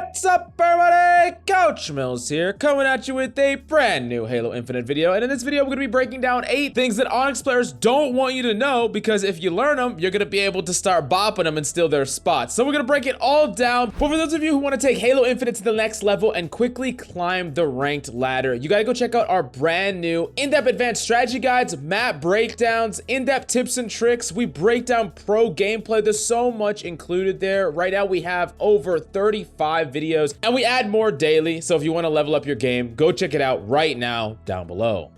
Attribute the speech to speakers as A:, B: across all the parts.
A: What's up, everybody? Couch Mills here, coming at you with a brand new Halo Infinite video. And in this video, we're going to be breaking down 8 things that ONYX players don't want you to know, because if you learn them, you're going to be able to start bopping them and steal their spots. So we're going to break it all down. But for those of you who want to take Halo Infinite to the next level and quickly climb the ranked ladder, you got to go check out our brand new in-depth advanced strategy guides, map breakdowns, in-depth tips and tricks. We break down pro gameplay. There's so much included there. Right now, we have over 35 videos, and we add more daily. So if you want to level up your game, go check it out right now down below.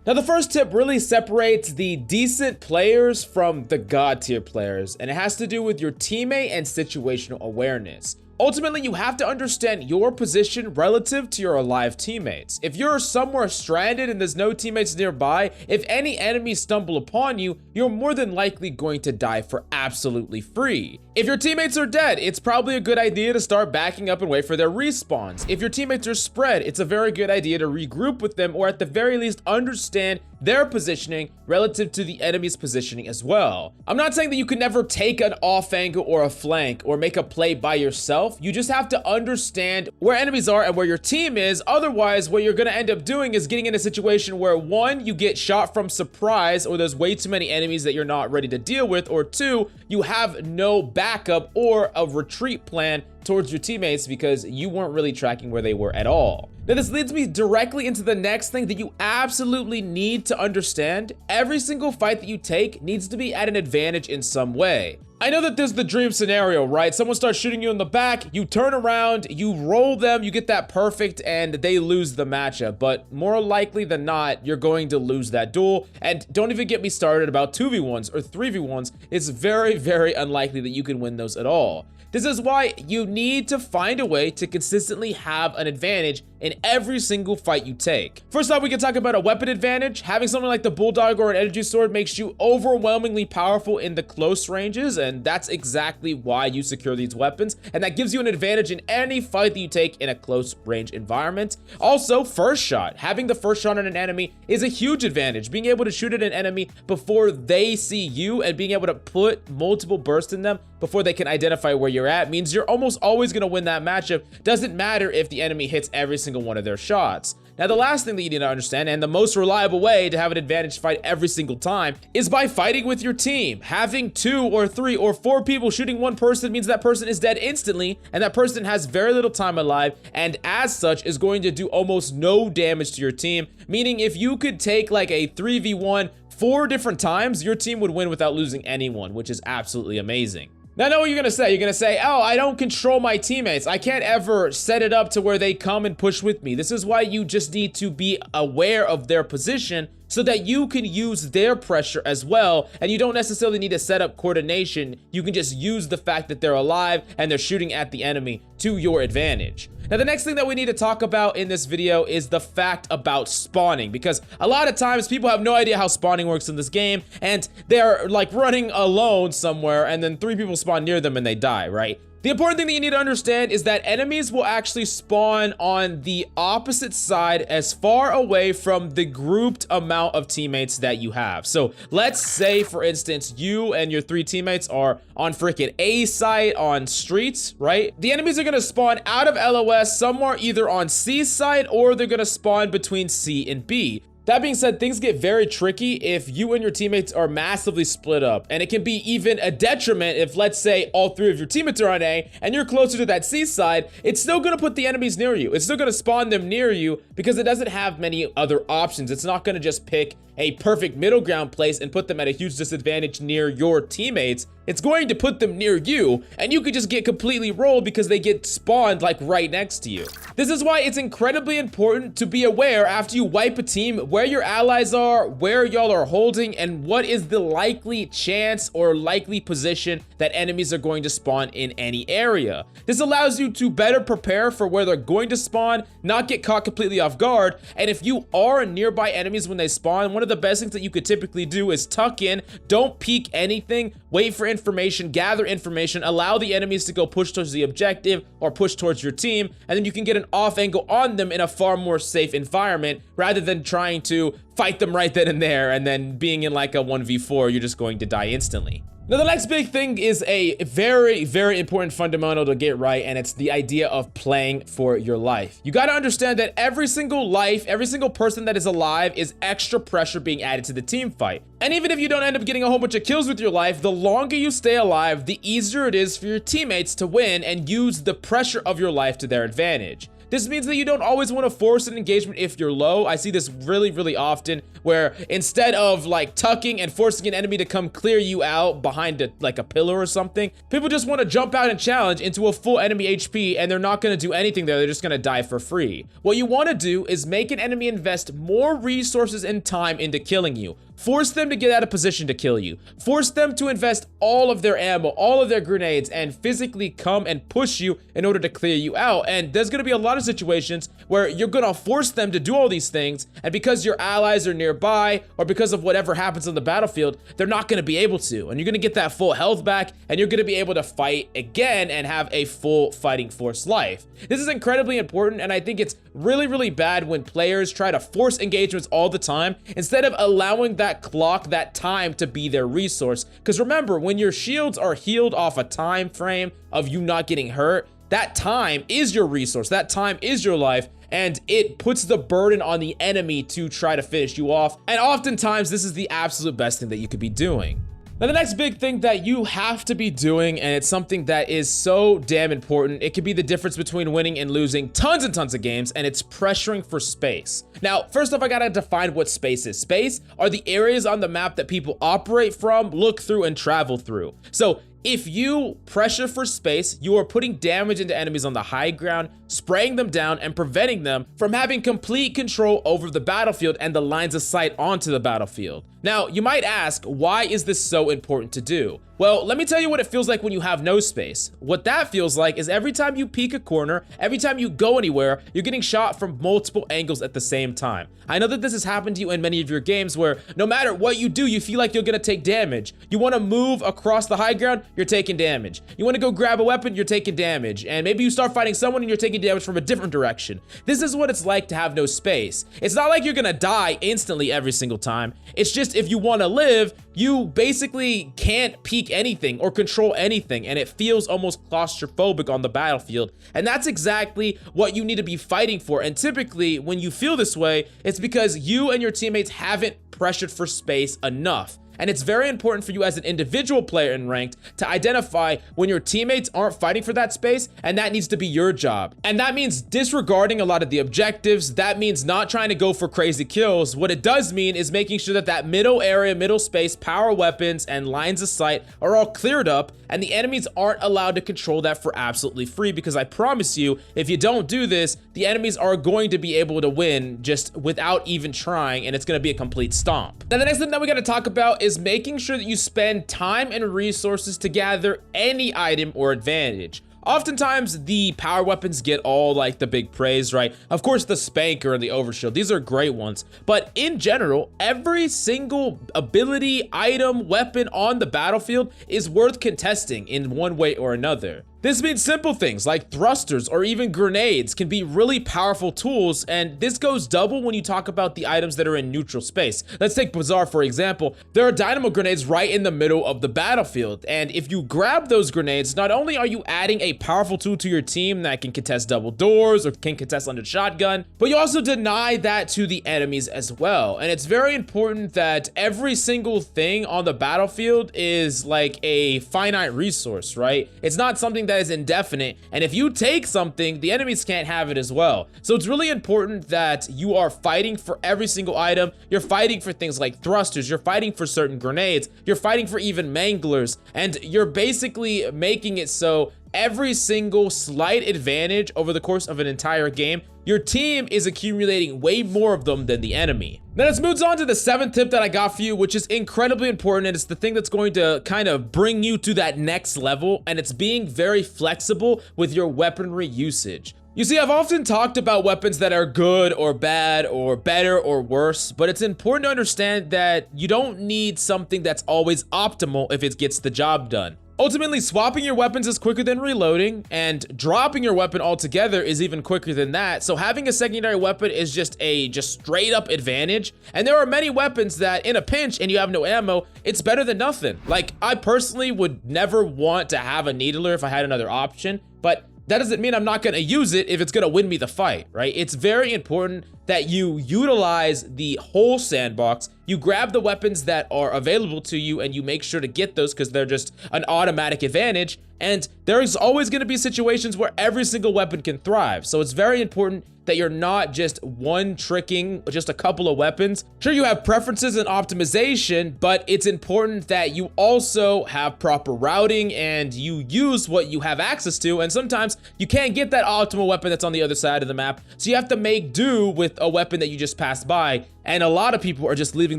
A: Now, the first tip really separates the decent players from the god tier players, and it has to do with your teammate and situational awareness. Ultimately, you have to understand your position relative to your alive teammates. If you're somewhere stranded and there's no teammates nearby, if any enemies stumble upon you, you're more than likely going to die for absolutely free. If your teammates are dead, it's probably a good idea to start backing up and wait for their respawns. If your teammates are spread, it's a very good idea to regroup with them, or at the very least understand their positioning relative to the enemy's positioning as well. I'm not saying that you can never take an off angle or a flank or make a play by yourself. You just have to understand where enemies are and where your team is. Otherwise, what you're going to end up doing is getting in a situation where, 1, you get shot from surprise, or there's way too many enemies that you're not ready to deal with, or 2, you have no backup or a retreat plan towards your teammates because you weren't really tracking where they were at all. Now, this leads me directly into the next thing that you absolutely need to understand. Every single fight that you take needs to be at an advantage in some way. I know that there's the dream scenario, right? Someone starts shooting you in the back, you turn around, you roll them, you get that perfect, and they lose the matchup. But more likely than not, you're going to lose that duel. And don't even get me started about 2v1s or 3v1s. It's very, very unlikely that you can win those at all. This is why you need to find a way to consistently have an advantage in every single fight you take. First off, we can talk about a weapon advantage. Having something like the Bulldog or an energy sword makes you overwhelmingly powerful in the close ranges, and that's exactly why you secure these weapons, and that gives you an advantage in any fight that you take in a close range environment. Also, first shot. Having the first shot on an enemy is a huge advantage. Being able to shoot at an enemy before they see you and being able to put multiple bursts in them before they can identify where you're at means you're almost always going to win that matchup. Doesn't matter if the enemy hits every single one of their shots. Now, the last thing that you need to understand, and the most reliable way to have an advantage fight every single time, is by fighting with your team. Having 2 or 3 or 4 people shooting one person means that person is dead instantly, and that person has very little time alive, and as such is going to do almost no damage to your team. Meaning, if you could take like a 3v1 4 different times, your team would win without losing anyone, which is absolutely amazing. Now, I know what you're going to say. You're going to say, oh, I don't control my teammates. I can't ever set it up to where they come and push with me. This is why you just need to be aware of their position so that you can use their pressure as well. And you don't necessarily need to set up coordination. You can just use the fact that they're alive and they're shooting at the enemy to your advantage. Now, the next thing that we need to talk about in this video is the fact about spawning, because a lot of times people have no idea how spawning works in this game, and they're like running alone somewhere and then 3 people spawn near them and they die, right? The important thing that you need to understand is that enemies will actually spawn on the opposite side as far away from the grouped amount of teammates that you have. So let's say, for instance, you and your 3 teammates are on freaking A site on streets, right? The enemies are gonna spawn out of LOS somewhere either on C site, or they're gonna spawn between C and B. That being said, things get very tricky if you and your teammates are massively split up, and it can be even a detriment if, let's say, all 3 of your teammates are on A and you're closer to that C side. It's still going to put the enemies near you. It's still going to spawn them near you because it doesn't have many other options. It's not going to just pick a perfect middle ground place and put them at a huge disadvantage near your teammates. It's going to put them near you, and you could just get completely rolled because they get spawned like right next to you. This is why it's incredibly important to be aware after you wipe a team where your allies are, where y'all are holding, and what is the likely chance or likely position that enemies are going to spawn in any area. This allows you to better prepare for where they're going to spawn, not get caught completely off guard, and if you are nearby enemies when they spawn, one of the best things that you could typically do is tuck in, don't peek anything, wait for information, gather information, allow the enemies to go push towards the objective or push towards your team, and then you can get an off angle on them in a far more safe environment rather than trying to fight them right then and there and then being in like a 1v4, you're just going to die instantly. Now, the next big thing is a very, very important fundamental to get right, and it's the idea of playing for your life. You got to understand that every single life, every single person that is alive is extra pressure being added to the team fight. And even if you don't end up getting a whole bunch of kills with your life, the longer you stay alive, the easier it is for your teammates to win and use the pressure of your life to their advantage. This means that you don't always want to force an engagement if you're low. I see this really, really often where instead of like tucking and forcing an enemy to come clear you out behind like a pillar or something, people just want to jump out and challenge into a full enemy HP, and they're not going to do anything there. They're just going to die for free. What you want to do is make an enemy invest more resources and time into killing you. Force them to get out of position to kill you. Force them to invest all of their ammo, all of their grenades, and physically come and push you in order to clear you out. And there's going to be a lot of situations where you're going to force them to do all these things, and because your allies are nearby, or because of whatever happens on the battlefield, they're not going to be able to. And you're going to get that full health back, and you're going to be able to fight again and have a full fighting force life. This is incredibly important, and I think it's really, really bad when players try to force engagements all the time instead of allowing that clock, that time, to be their resource. Because remember, when your shields are healed off a time frame of you not getting hurt, that time is your resource, that time is your life, and it puts the burden on the enemy to try to finish you off. And oftentimes this is the absolute best thing that you could be doing. Now, the next big thing that you have to be doing, and it's something that is so damn important, it could be the difference between winning and losing tons and tons of games, and it's pressuring for space. Now, first off, I gotta define what space is. Space are the areas on the map that people operate from, look through, and travel through. So if you pressure for space, you are putting damage into enemies on the high ground, spraying them down, and preventing them from having complete control over the battlefield and the lines of sight onto the battlefield. Now, you might ask, why is this so important to do? Well, let me tell you what it feels like when you have no space. What that feels like is every time you peek a corner, every time you go anywhere, you're getting shot from multiple angles at the same time. I know that this has happened to you in many of your games where no matter what you do, you feel like you're gonna take damage. You wanna move across the high ground, you're taking damage. You wanna go grab a weapon, you're taking damage. And maybe you start fighting someone and you're taking damage from a different direction. This is what it's like to have no space. It's not like you're gonna die instantly every single time. It's just if you wanna live, you basically can't peek anything or control anything, and it feels almost claustrophobic on the battlefield. And that's exactly what you need to be fighting for. And typically when you feel this way, it's because you and your teammates haven't pressured for space enough. And it's very important for you as an individual player in ranked to identify when your teammates aren't fighting for that space, and that needs to be your job. And that means disregarding a lot of the objectives. That means not trying to go for crazy kills. What it does mean is making sure that that middle area, middle space, power weapons, and lines of sight are all cleared up, and the enemies aren't allowed to control that for absolutely free, because I promise you, if you don't do this, the enemies are going to be able to win just without even trying, and it's going to be a complete stomp. Now, the next thing that we got to talk about is making sure that you spend time and resources to gather any item or advantage. Oftentimes, the power weapons get all like the big praise, right? Of course, the Spanker and the Overshield, these are great ones. But in general, every single ability, item, weapon on the battlefield is worth contesting in one way or another. This means simple things like thrusters or even grenades can be really powerful tools, and this goes double when you talk about the items that are in neutral space. Let's take Bazaar for example. There are dynamo grenades right in the middle of the battlefield, and if you grab those grenades, not only are you adding a powerful tool to your team that can contest double doors or can contest under shotgun, but you also deny that to the enemies as well. And it's very important that every single thing on the battlefield is like a finite resource, right? It's not something that is indefinite, and if you take something, the enemies can't have it as well. So it's really important that you are fighting for every single item. You're fighting for things like thrusters, you're fighting for certain grenades, you're fighting for even manglers, and you're basically making it so every single slight advantage over the course of an entire game, your team is accumulating way more of them than the enemy. Now let's move on to the 7th tip that I got for you, which is incredibly important, and it's the thing that's going to kind of bring you to that next level, and it's being very flexible with your weaponry usage. You see, I've often talked about weapons that are good or bad or better or worse, but it's important to understand that you don't need something that's always optimal if it gets the job done. Ultimately, swapping your weapons is quicker than reloading, and dropping your weapon altogether is even quicker than that. So having a secondary weapon is just straight up advantage. And there are many weapons that in a pinch and you have no ammo, it's better than nothing. Like, I personally would never want to have a needler if I had another option, but that doesn't mean I'm not gonna use it if it's gonna win me the fight, right? It's very important that you utilize the whole sandbox. You grab the weapons that are available to you and you make sure to get those because they're just an automatic advantage. And there's always gonna be situations where every single weapon can thrive. So it's very important that you're not just one tricking just a couple of weapons. Sure, you have preferences and optimization, but it's important that you also have proper routing and you use what you have access to. And sometimes you can't get that optimal weapon that's on the other side of the map. So you have to make do with a weapon that you just passed by. And a lot of people are just leaving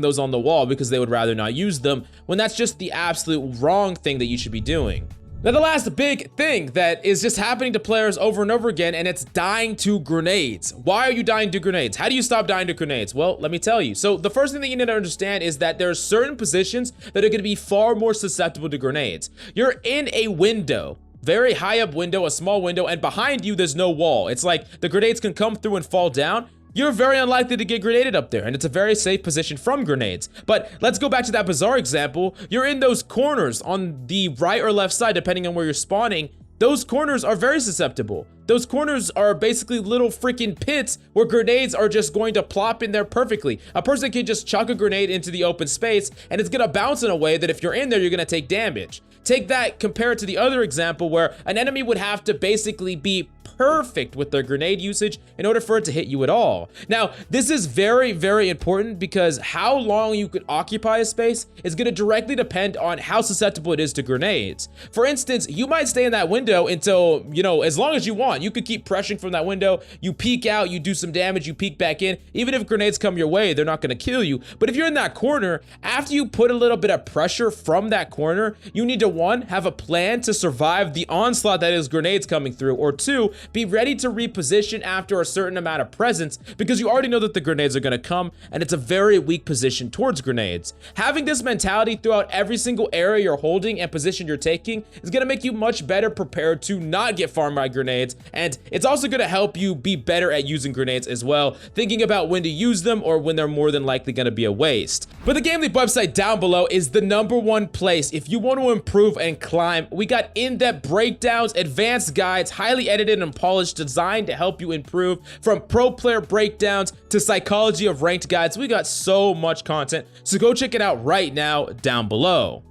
A: those on the wall because they would rather not use them, when that's just the absolute wrong thing that you should be doing. Now, the last big thing that is just happening to players over and over again, and it's dying to grenades. Why are you dying to grenades? How do you stop dying to grenades? Well, let me tell you. So the first thing that you need to understand is that there are certain positions that are going to be far more susceptible to grenades. You're in a window, very high up window, a small window, and behind you there's no wall. It's like the grenades can come through and fall down. You're very unlikely to get grenaded up there, and it's a very safe position from grenades. But let's go back to that bizarre example. You're in those corners on the right or left side, depending on where you're spawning. Those corners are very susceptible. Those corners are basically little freaking pits where grenades are just going to plop in there perfectly. A person can just chuck a grenade into the open space and it's gonna bounce in a way that if you're in there, you're gonna take damage. Take that, compare it to the other example where an enemy would have to basically be perfect with their grenade usage in order for it to hit you at all. Now, this is very, very important because how long you could occupy a space is gonna directly depend on how susceptible it is to grenades. For instance, you might stay in that window until, as long as you want. You could keep pressuring from that window, you peek out, you do some damage, you peek back in. Even if grenades come your way, they're not gonna kill you. But if you're in that corner, after you put a little bit of pressure from that corner, you need to, one, have a plan to survive the onslaught that is grenades coming through, or two, be ready to reposition after a certain amount of presence because you already know that the grenades are gonna come and it's a very weak position towards grenades. Having this mentality throughout every single area you're holding and position you're taking is gonna make you much better prepared to not get farmed by grenades, and it's also gonna help you be better at using grenades as well, thinking about when to use them or when they're more than likely gonna be a waste. But the GameLeap website down below is the #1 place if you want to improve and climb. We got in-depth breakdowns, advanced guides, highly edited and polished, designed to help you improve, from pro player breakdowns to psychology of ranked guides. We got so much content, so go check it out right now down below.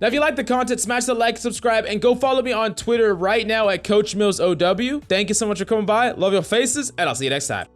A: Now, if you like the content, smash the like, subscribe, and go follow me on Twitter right now at CoachMillsOW. Thank you so much for coming by. Love your faces, and I'll see you next time.